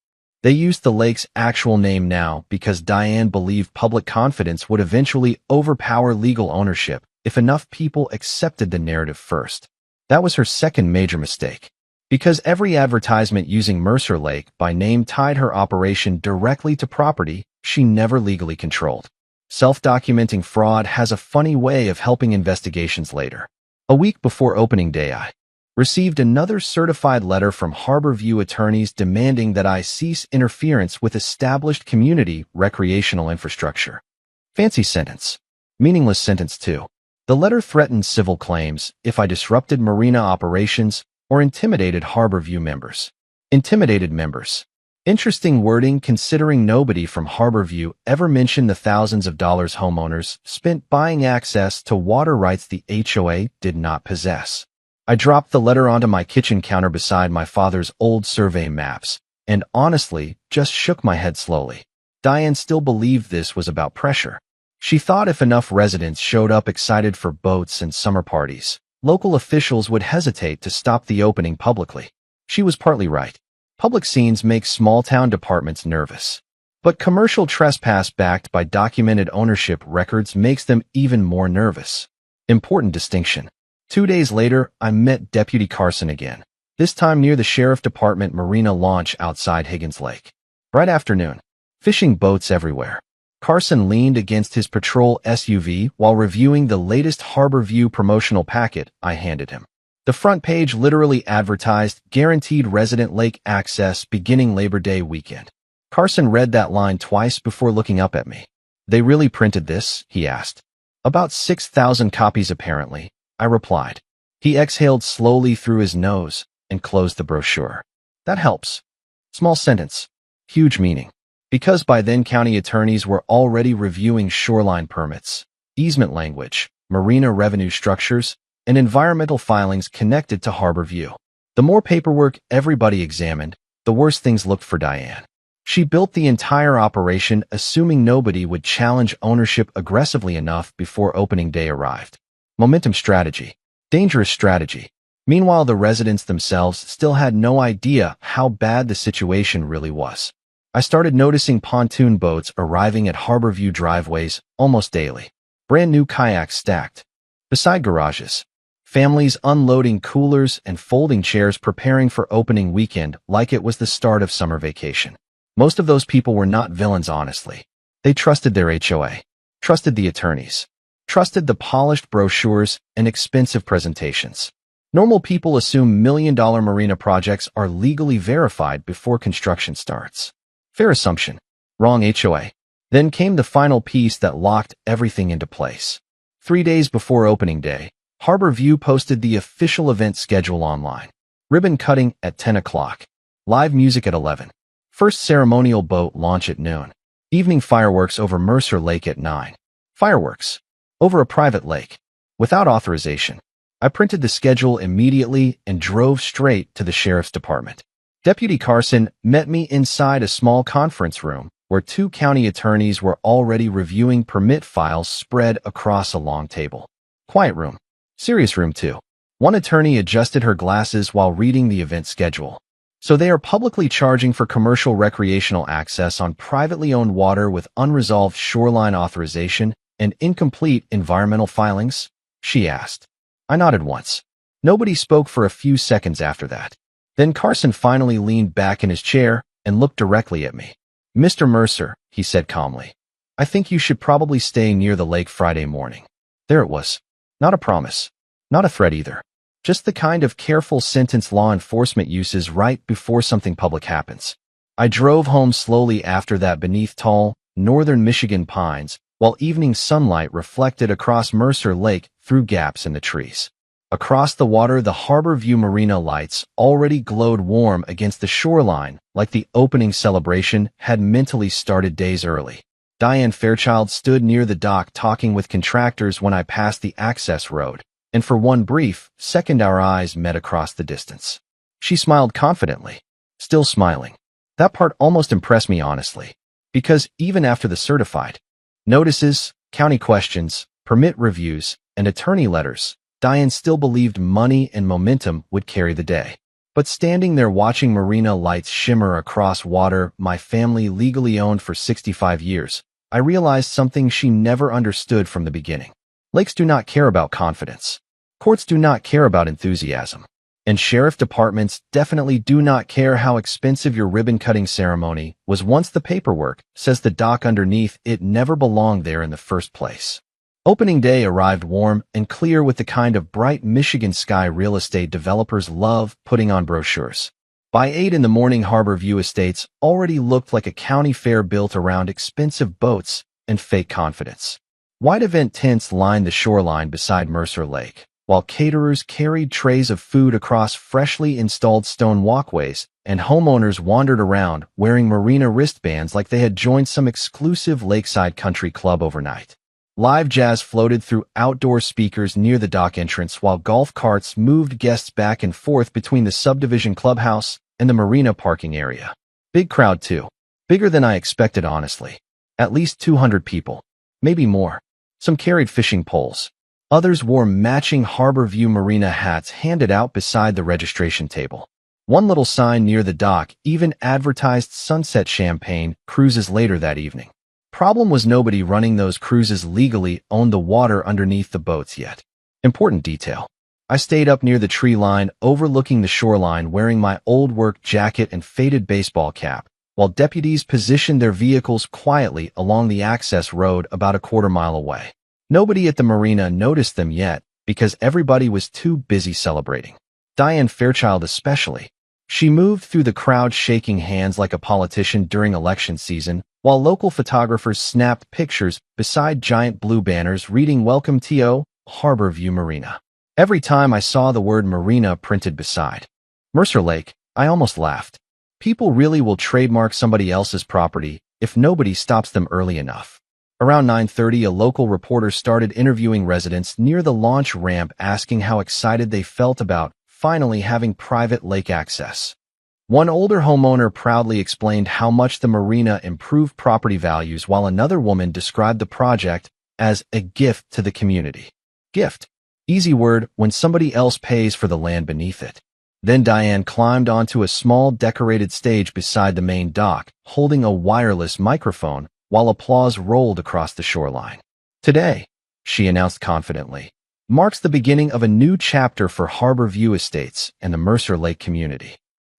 They used the lake's actual name now because Diane believed public confidence would eventually overpower legal ownership if enough people accepted the narrative first. That was her second major mistake. Because every advertisement using Mercer Lake by name tied her operation directly to property she never legally controlled. Self-documenting fraud has a funny way of helping investigations later. A week before opening day, I received another certified letter from Harbor View attorneys demanding that I cease interference with established community recreational infrastructure. Fancy sentence. Meaningless sentence, too. The letter threatened civil claims if I disrupted marina operations or intimidated Harbor View members. Intimidated members. Interesting wording considering nobody from Harbor View ever mentioned the thousands of dollars homeowners spent buying access to water rights the HOA did not possess. I dropped the letter onto my kitchen counter beside my father's old survey maps, and honestly, just shook my head slowly. Diane still believed this was about pressure. She thought if enough residents showed up excited for boats and summer parties, local officials would hesitate to stop the opening publicly. She was partly right. Public scenes make small-town departments nervous. But commercial trespass backed by documented ownership records makes them even more nervous. Important distinction. 2 days later, I met Deputy Carson again, this time near the Sheriff Department Marina launch outside Higgins Lake. Bright afternoon. Fishing boats everywhere. Carson leaned against his patrol SUV while reviewing the latest Harbor View promotional packet I handed him. The front page literally advertised guaranteed resident lake access beginning Labor Day weekend. Carson read that line twice before looking up at me. "They really printed this?" he asked. "About 6,000 copies apparently," I replied. He exhaled slowly through his nose and closed the brochure. "That helps." Small sentence. Huge meaning. Because by then county attorneys were already reviewing shoreline permits, easement language, marina revenue structures, and environmental filings connected to Harbor View. The more paperwork everybody examined, the worse things looked for Diane. She built the entire operation assuming nobody would challenge ownership aggressively enough before opening day arrived. Momentum strategy. Dangerous strategy. Meanwhile, the residents themselves still had no idea how bad the situation really was. I started noticing pontoon boats arriving at Harbor View driveways almost daily. Brand new kayaks stacked beside garages. Families unloading coolers and folding chairs preparing for opening weekend like it was the start of summer vacation. Most of those people were not villains, honestly. They trusted their HOA, trusted the attorneys, trusted the polished brochures and expensive presentations. Normal people assume million-dollar marina projects are legally verified before construction starts. Fair assumption. Wrong HOA. Then came the final piece that locked everything into place. 3 days before opening day, Harbor View posted the official event schedule online. Ribbon cutting at 10 o'clock. Live music at 11. First ceremonial boat launch at noon. Evening fireworks over Mercer Lake at 9. Fireworks. Over a private lake. Without authorization. I printed the schedule immediately and drove straight to the sheriff's department. Deputy Carson met me inside a small conference room where 2 county attorneys were already reviewing permit files spread across a long table. Quiet room. Serious room too. One attorney adjusted her glasses while reading the event schedule. So they are publicly charging for commercial recreational access on privately owned water with unresolved shoreline authorization and incomplete environmental filings? She asked. I nodded once. Nobody spoke for a few seconds after that. Then Carson finally leaned back in his chair and looked directly at me. Mr. Mercer, he said calmly, I think you should probably stay near the lake Friday morning. There it was. Not a promise. Not a threat either. Just the kind of careful sentence law enforcement uses right before something public happens. I drove home slowly after that beneath tall, northern Michigan pines, while evening sunlight reflected across Mercer Lake through gaps in the trees. Across the water, the Harbor View Marina lights already glowed warm against the shoreline, like the opening celebration had mentally started days early. Diane Fairchild stood near the dock talking with contractors when I passed the access road, and for one brief second our eyes met across the distance. She smiled confidently, still smiling. That part almost impressed me honestly, because even after the certified notices, county questions, permit reviews, and attorney letters, Diane still believed money and momentum would carry the day. But standing there watching Marina lights shimmer across water my family legally owned for 65 years, I realized something she never understood from the beginning. Lakes do not care about confidence. Courts do not care about enthusiasm. And sheriff departments definitely do not care how expensive your ribbon-cutting ceremony was once the paperwork says the dock underneath it never belonged there in the first place. Opening day arrived warm and clear with the kind of bright Michigan sky real estate developers love putting on brochures. By 8 in the morning, Harbor View Estates already looked like a county fair built around expensive boats and fake confidence. White event tents lined the shoreline beside Mercer Lake, while caterers carried trays of food across freshly installed stone walkways, and homeowners wandered around wearing Marina wristbands like they had joined some exclusive lakeside country club overnight. Live jazz floated through outdoor speakers near the dock entrance while golf carts moved guests back and forth between the subdivision clubhouse and the marina parking area. Big crowd too. Bigger than I expected honestly. At least 200 people. Maybe more. Some carried fishing poles. Others wore matching Harbor View Marina hats handed out beside the registration table. One little sign near the dock even advertised sunset champagne cruises later that evening. Problem was nobody running those cruises legally owned the water underneath the boats yet. Important detail. I stayed up near the tree line overlooking the shoreline wearing my old work jacket and faded baseball cap, while deputies positioned their vehicles quietly along the access road about a quarter-mile away. Nobody at the marina noticed them yet because everybody was too busy celebrating. Diane Fairchild especially. She moved through the crowd shaking hands like a politician during election season, while local photographers snapped pictures beside giant blue banners reading Welcome to Harbor View Marina. Every time I saw the word Marina printed beside Mercer Lake, I almost laughed. People really will trademark somebody else's property if nobody stops them early enough. Around 9:30, a local reporter started interviewing residents near the launch ramp asking how excited they felt about finally having private lake access. One older homeowner proudly explained how much the marina improved property values while another woman described the project as a gift to the community. Gift. Easy word when somebody else pays for the land beneath it. Then Diane climbed onto a small decorated stage beside the main dock, holding a wireless microphone while applause rolled across the shoreline. Today, she announced confidently, marks the beginning of a new chapter for Harbor View Estates and the Mercer Lake community.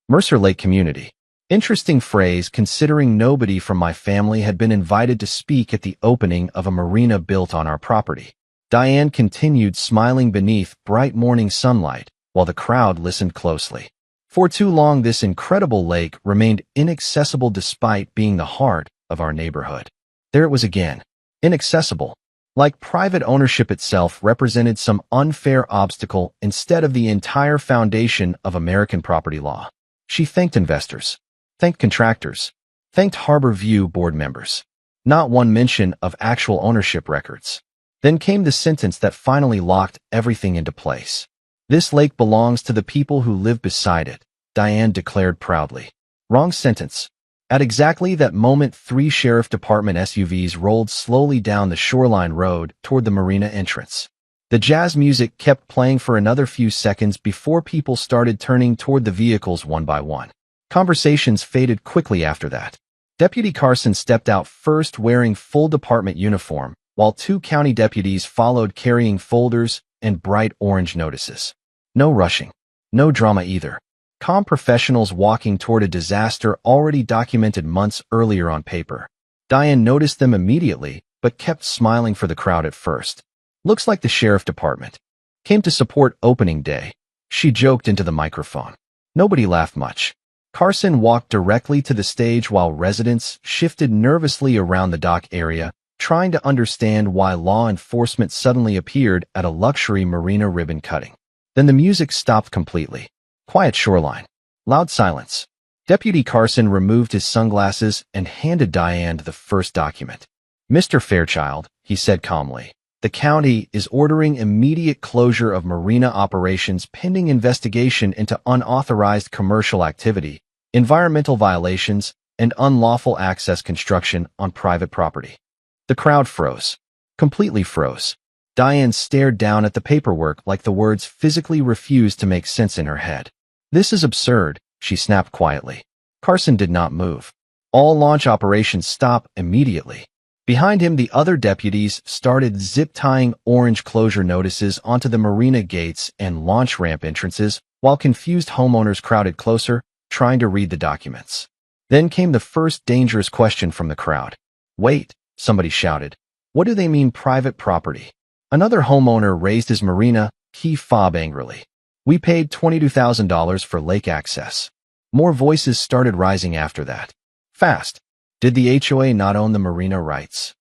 Mercer Lake community. Interesting phrase considering nobody from my family had been invited to speak at the opening of a marina built on our property. Diane continued smiling beneath bright morning sunlight while the crowd listened closely. For too long this incredible lake remained inaccessible despite being the heart of our neighborhood. There it was again. Inaccessible. Like private ownership itself represented some unfair obstacle instead of the entire foundation of American property law. She thanked investors, thanked contractors, thanked Harbor View board members. Not one mention of actual ownership records. Then came the sentence that finally locked everything into place. "This lake belongs to the people who live beside it," Diane declared proudly. Wrong sentence. At exactly that moment, 3 sheriff department SUVs rolled slowly down the shoreline road toward the marina entrance. The jazz music kept playing for another few seconds before people started turning toward the vehicles one by one. Conversations faded quickly after that. Deputy Carson stepped out first wearing full department uniform, while 2 county deputies followed carrying folders and bright orange notices. No rushing. No drama either. Calm professionals walking toward a disaster already documented months earlier on paper. Diane noticed them immediately, but kept smiling for the crowd at first. "Looks like the sheriff department came to support opening day," she joked into the microphone. Nobody laughed much. Carson walked directly to the stage while residents shifted nervously around the dock area, trying to understand why law enforcement suddenly appeared at a luxury marina ribbon cutting. Then the music stopped completely. Quiet shoreline. Loud silence. Deputy Carson removed his sunglasses and handed Diane the first document. "Mr. Fairchild," he said calmly, "the county is ordering immediate closure of marina operations pending investigation into unauthorized commercial activity, environmental violations, and unlawful access construction on private property." The crowd froze. Completely froze. Diane stared down at the paperwork like the words physically refused to make sense in her head. "This is absurd," she snapped quietly. Carson did not move. "All launch operations stop immediately." Behind him, the other deputies started zip-tying orange closure notices onto the marina gates and launch ramp entrances, while confused homeowners crowded closer, trying to read the documents. Then came the first dangerous question from the crowd. "Wait," somebody shouted. "What do they mean private property?" Another homeowner raised his marina key fob angrily. "We paid $22,000 for lake access." More voices started rising after that. Fast. Did the HOA not own the marina rights?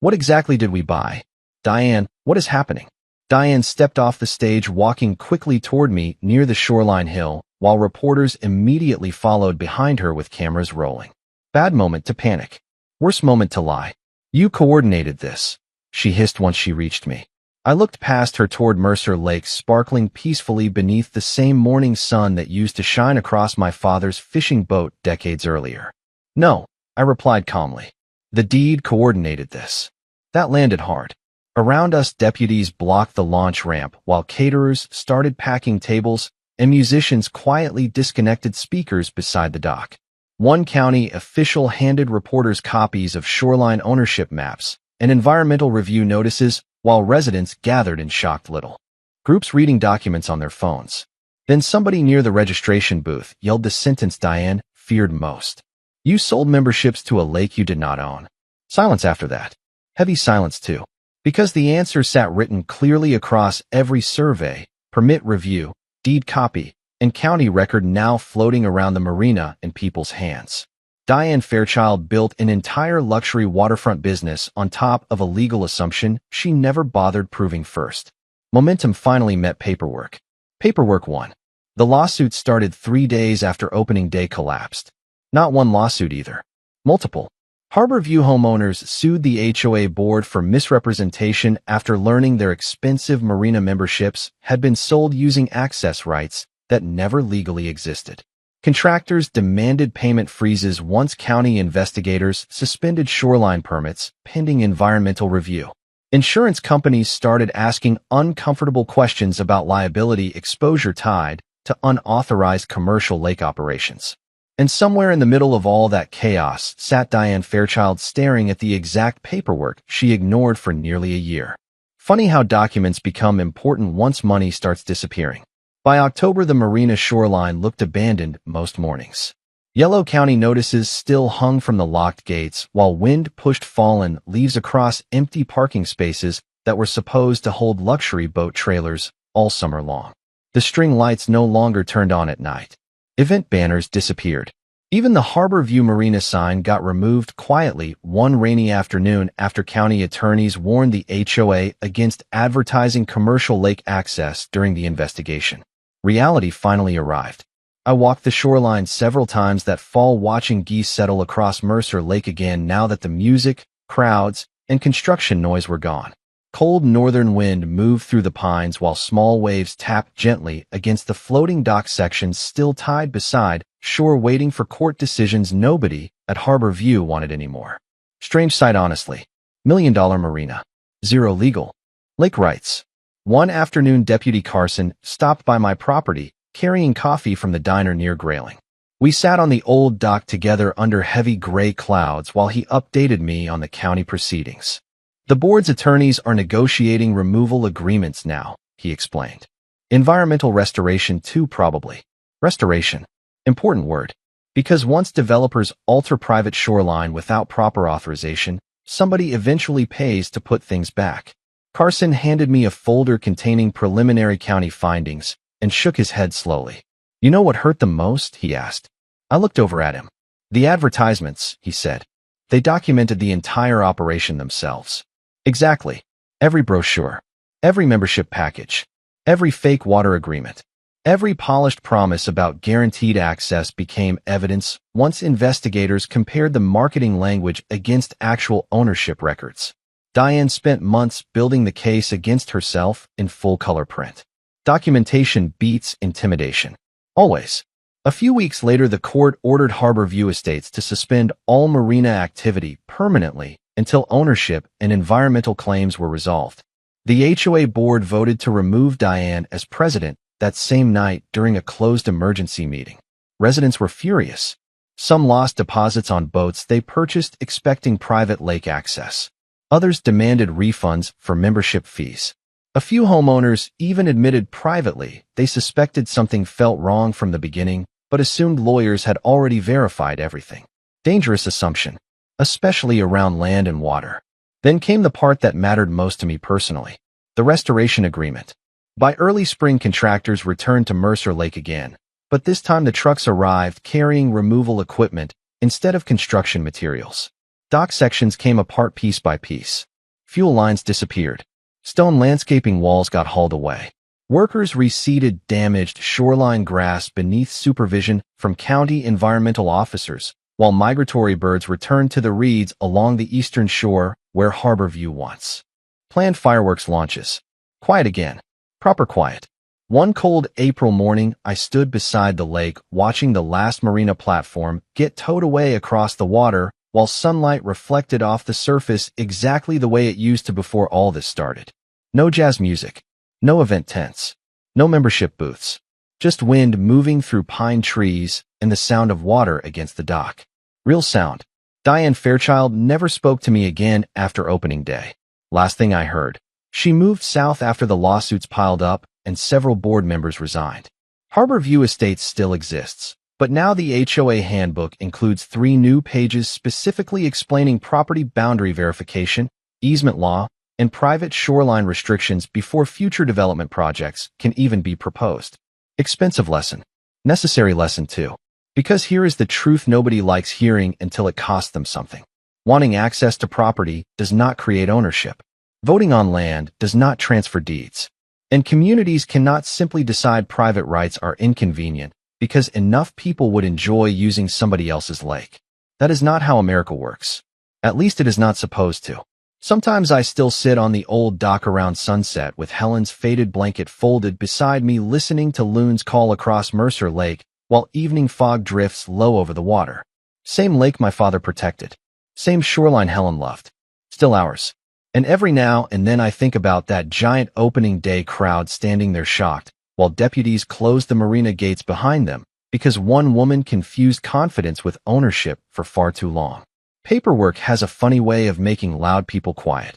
What exactly did we buy? "Diane, what is happening?" Diane stepped off the stage, walking quickly toward me near the shoreline hill, while reporters immediately followed behind her with cameras rolling. Bad moment to panic. Worst moment to lie. "You coordinated this," she hissed once she reached me. I looked past her toward Mercer Lake, sparkling peacefully beneath the same morning sun that used to shine across my father's fishing boat decades earlier. "No," I replied calmly. "The deed coordinated this." That landed hard. Around us, deputies blocked the launch ramp while caterers started packing tables and musicians quietly disconnected speakers beside the dock. One county official handed reporters copies of shoreline ownership maps and environmental review notices, while residents gathered in shocked little groups reading documents on their phones. Then somebody near the registration booth yelled the sentence Diane feared most. "You sold memberships to a lake you did not own." Silence after that. Heavy silence too. Because the answer sat written clearly across every survey, permit review, deed copy, and county record now floating around the marina in people's hands. Diane Fairchild built an entire luxury waterfront business on top of a legal assumption she never bothered proving first. Momentum finally met paperwork. Paperwork won. The lawsuit started 3 days after opening day collapsed. Not one lawsuit either. Multiple. Harbor View homeowners sued the HOA board for misrepresentation after learning their expensive marina memberships had been sold using access rights that never legally existed. Contractors demanded payment freezes once county investigators suspended shoreline permits pending environmental review. Insurance companies started asking uncomfortable questions about liability exposure tied to unauthorized commercial lake operations. And somewhere in the middle of all that chaos sat Diane Fairchild staring at the exact paperwork she ignored for nearly a year. Funny how documents become important once money starts disappearing. By October, the marina shoreline looked abandoned most mornings. Yellow County notices still hung from the locked gates, while wind pushed fallen leaves across empty parking spaces that were supposed to hold luxury boat trailers all summer long. The string lights no longer turned on at night. Event banners disappeared. Even the Harbor View Marina sign got removed quietly one rainy afternoon after county attorneys warned the HOA against advertising commercial lake access during the investigation. Reality finally arrived. I walked the shoreline several times that fall watching geese settle across Mercer Lake again now that the music, crowds, and construction noise were gone. Cold northern wind moved through the pines while small waves tapped gently against the floating dock sections still tied beside shore waiting for court decisions nobody at Harbor View wanted anymore. Strange sight honestly. $1 million marina. Zero legal. Lake rights. One afternoon Deputy Carson stopped by my property carrying coffee from the diner near Grayling. We sat on the old dock together under heavy gray clouds while he updated me on the county proceedings. The board's attorneys are negotiating removal agreements now, he explained. Environmental restoration too, probably. Restoration. Important word. Because once developers alter private shoreline without proper authorization, somebody eventually pays to put things back. Carson handed me a folder containing preliminary county findings and shook his head slowly. You know what hurt them most? He asked. I looked over at him. The advertisements, he said. They documented the entire operation themselves. Exactly. Every brochure, every membership package, every fake water agreement, every polished promise about guaranteed access became evidence once investigators compared the marketing language against actual ownership records. Diane spent months building the case against herself in full-color print. Documentation beats intimidation. Always. A few weeks later, the court ordered Harbor View Estates to suspend all marina activity permanently until ownership and environmental claims were resolved. The HOA board voted to remove Diane as president that same night during a closed emergency meeting. Residents were furious. Some lost deposits on boats they purchased expecting private lake access. Others demanded refunds for membership fees. A few homeowners even admitted privately they suspected something felt wrong from the beginning, but assumed lawyers had already verified everything. Dangerous assumption, especially around land and water. Then came the part that mattered most to me personally, the restoration agreement. By early spring, contractors returned to Mercer Lake again, but this time the trucks arrived carrying removal equipment instead of construction materials. Dock sections came apart piece by piece. Fuel lines disappeared. Stone landscaping walls got hauled away. Workers reseeded damaged shoreline grass beneath supervision from county environmental officers, while migratory birds returned to the reeds along the eastern shore where Harbor View once. Planned fireworks launches. Quiet again. Proper quiet. One cold April morning, I stood beside the lake watching the last marina platform get towed away across the water while sunlight reflected off the surface exactly the way it used to before all this started. No jazz music. No event tents. No membership booths. Just wind moving through pine trees and the sound of water against the dock. Real sound. Diane Fairchild never spoke to me again after opening day. Last thing I heard. She moved south after the lawsuits piled up and several board members resigned. Harbor View Estates still exists, but now the HOA handbook includes 3 new pages specifically explaining property boundary verification, easement law, and private shoreline restrictions before future development projects can even be proposed. Expensive lesson. Necessary lesson too. Because here is the truth nobody likes hearing until it costs them something. Wanting access to property does not create ownership. Voting on land does not transfer deeds. And communities cannot simply decide private rights are inconvenient because enough people would enjoy using somebody else's lake. That is not how America works. At least it is not supposed to. Sometimes I still sit on the old dock around sunset with Helen's faded blanket folded beside me listening to loons call across Mercer Lake while evening fog drifts low over the water. Same lake my father protected. Same shoreline Helen loved. Still ours. And every now and then I think about that giant opening day crowd standing there shocked while deputies closed the marina gates behind them because one woman confused confidence with ownership for far too long. Paperwork has a funny way of making loud people quiet.